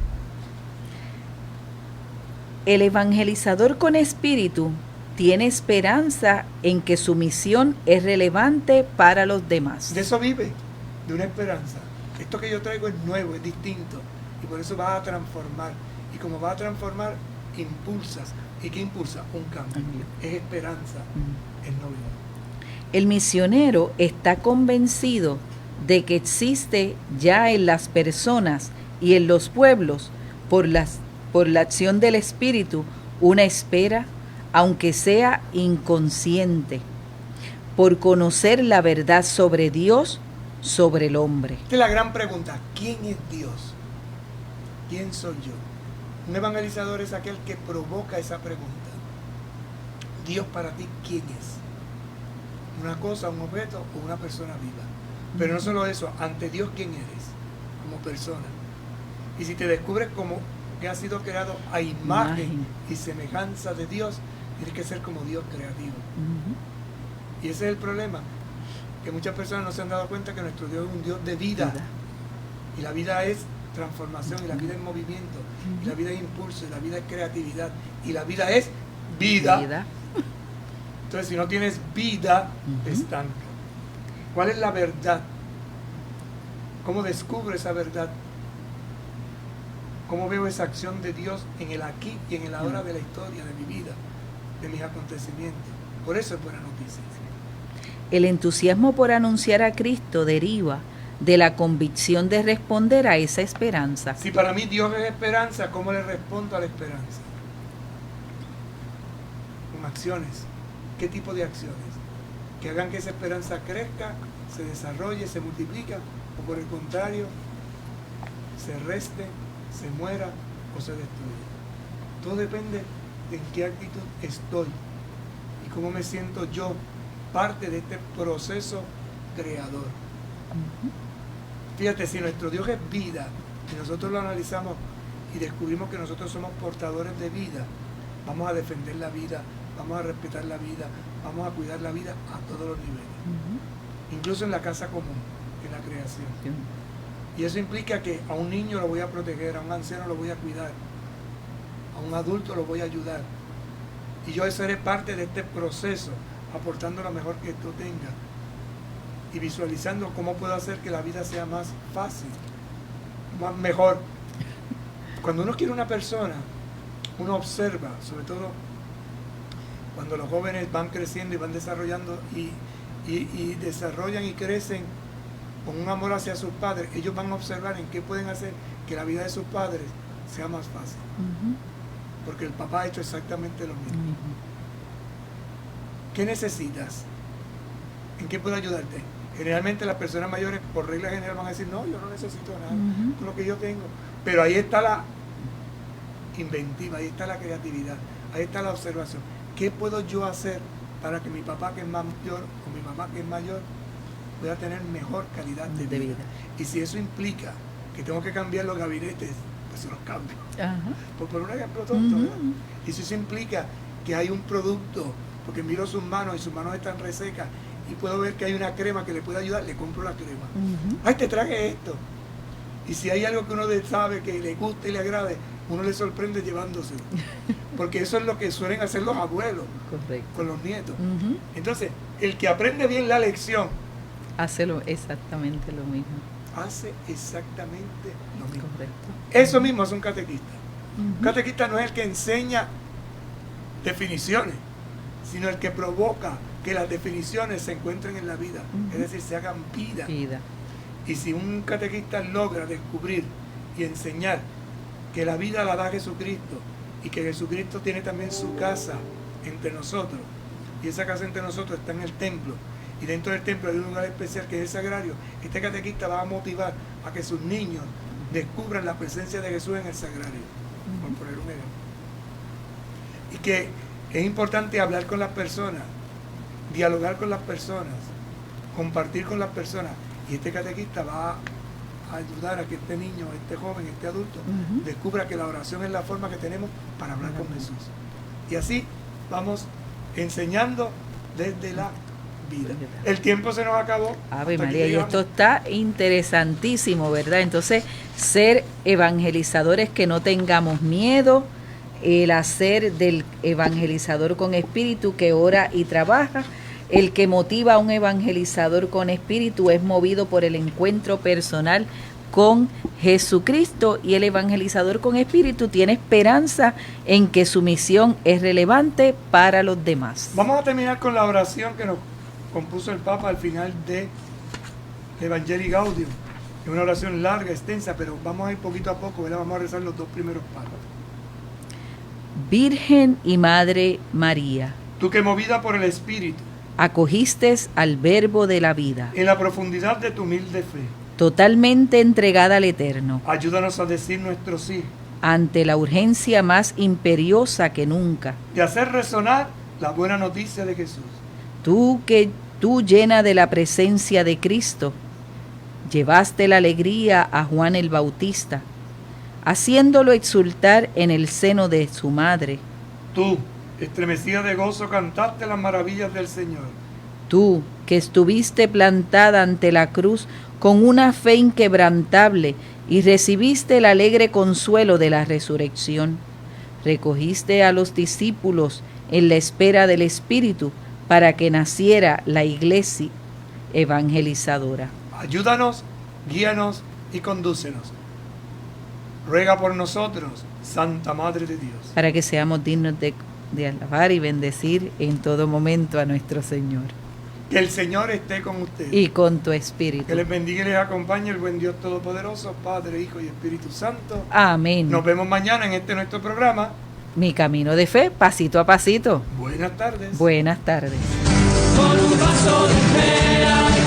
El evangelizador con espíritu tiene esperanza en que su misión es relevante para los demás. De eso vive, de una esperanza. Esto que yo traigo es nuevo, es distinto. Y por eso va a transformar. Y como va a transformar, impulsas. ¿Y qué impulsa? Un cambio. Cambio. Es esperanza, Mm. es novedad. El misionero está convencido de que existe ya en las personas y en los pueblos, por la acción del Espíritu, una espera, aunque sea inconsciente, por conocer la verdad sobre Dios, sobre el hombre. Esta es la gran pregunta. ¿Quién es Dios? ¿Quién soy yo? Un evangelizador es aquel que provoca esa pregunta. Dios para ti, ¿quién es? ¿Una cosa, un objeto o una persona viva? Pero no solo eso, ante Dios, ¿quién eres? Como persona. Y si te descubres como que has sido creado a imagen Imagen. y semejanza de Dios, tienes que ser como Dios creativo. Ujú. Y ese es el problema, que muchas personas no se han dado cuenta que nuestro Dios es un Dios de vida. Vida. Y la vida es transformación, y la vida es movimiento, y la vida es impulso, y la vida es creatividad, y la vida es vida. Vida. Entonces, si no tienes vida, te Ujú. estanca. ¿Cuál es la verdad? ¿Cómo descubro esa verdad? ¿Cómo veo esa acción de Dios en el aquí y en el ahora de la historia, de mi vida, de mis acontecimientos? Por eso es buena noticia. El entusiasmo por anunciar a Cristo deriva de la convicción de responder a esa esperanza. Si para mí Dios es esperanza, ¿cómo le respondo a la esperanza? Con acciones. ¿Qué tipo de acciones? Que hagan que esa esperanza crezca, se desarrolle, se multiplique, o por el contrario, se reste, se muera o se destruya. Todo depende de en qué actitud estoy y cómo me siento yo, parte de este proceso creador. Fíjate, si nuestro Dios es vida y nosotros lo analizamos y descubrimos que nosotros somos portadores de vida, vamos a defender la vida, vamos a respetar la vida, vamos a cuidar la vida a todos los niveles, incluso en la casa común, en la creación. Y eso implica que a un niño lo voy a proteger, a un anciano lo voy a cuidar, a un adulto lo voy a ayudar. Y yo seré parte de este proceso, aportando lo mejor que tú tengas y visualizando cómo puedo hacer que la vida sea más fácil, más mejor. Cuando uno quiere una persona, uno observa, sobre todo cuando los jóvenes van creciendo y van desarrollando y desarrollan y crecen con un amor hacia sus padres, ellos van a observar en qué pueden hacer que la vida de sus padres sea más fácil. Porque el papá ha hecho exactamente lo mismo. ¿Qué necesitas? ¿En qué puedo ayudarte? Generalmente las personas mayores, por regla general, van a decir, no, yo no necesito nada, con lo que yo tengo. Pero ahí está la inventiva, ahí está la creatividad, ahí está la observación. ¿Qué puedo yo hacer para que mi papá, que es mayor, o mi mamá, que es mayor, pueda tener mejor calidad de vida? Y si eso implica que tengo que cambiar los gabinetes, pues se los cambio. Por un ejemplo tonto, ¿verdad? Y si eso implica que hay un producto, porque miro sus manos y sus manos están resecas y puedo ver que hay una crema que le puede ayudar, le compro la crema. Ay, te traje esto. Y si hay algo que uno sabe que le guste y le agrade, uno le sorprende llevándoselo. Porque eso es lo que suelen hacer los abuelos con los nietos. Entonces, el que aprende bien la lección hace exactamente lo mismo. Hace exactamente lo mismo. Correcto. Eso mismo es un catequista. Un catequista no es el que enseña definiciones, sino el que provoca que las definiciones se encuentren en la vida, es decir, se hagan vida. Y si un catequista logra descubrir y enseñar que la vida la da Jesucristo y que Jesucristo tiene también su casa entre nosotros, y esa casa entre nosotros está en el templo, y dentro del templo hay un lugar especial que es el sagrario, este catequista va a motivar a que sus niños descubran la presencia de Jesús en el sagrario, por poner un ejemplo. Y que es importante hablar con las personas, dialogar con las personas, compartir con las personas, y este catequista va a ayudar a que este niño, este joven, este adulto descubra que la oración es la forma que tenemos para hablar con Jesús. Y así vamos enseñando desde la vida. El tiempo se nos acabó. Ave María, y esto está interesantísimo, ¿verdad? Entonces, ser evangelizadores que no tengamos miedo, el hacer del evangelizador con espíritu que ora y trabaja. El que motiva a un evangelizador con espíritu es movido por el encuentro personal con Jesucristo, y el evangelizador con espíritu tiene esperanza en que su misión es relevante para los demás. Vamos a terminar con la oración que nos compuso el Papa al final de Evangelii Gaudium. Es una oración larga, extensa, pero vamos a ir poquito a poco, ¿verdad? Vamos a rezar los dos primeros párrafos. Virgen y Madre María, tú que movida por el Espíritu acogiste al Verbo de la vida, en la profundidad de tu humilde fe, totalmente entregada al Eterno, ayúdanos a decir nuestro sí, ante la urgencia más imperiosa que nunca, de hacer resonar la buena noticia de Jesús. Tú llena de la presencia de Cristo, llevaste la alegría a Juan el Bautista, haciéndolo exultar en el seno de su madre. Tú, estremecida de gozo, cantaste las maravillas del Señor. Tú, que estuviste plantada ante la cruz con una fe inquebrantable y recibiste el alegre consuelo de la resurrección, recogiste a los discípulos en la espera del Espíritu para que naciera la iglesia evangelizadora. Ayúdanos guíanos y condúcenos. Ruega por nosotros, Santa Madre de Dios. Para que seamos dignos de alabar y bendecir en todo momento a nuestro Señor. Que el Señor esté con ustedes. Y con tu espíritu. Que les bendiga y les acompañe el buen Dios Todopoderoso, Padre, Hijo y Espíritu Santo. Amén. Nos vemos mañana en nuestro programa. Mi camino de fe, pasito a pasito. Buenas tardes. Buenas tardes. Con un vaso de fe.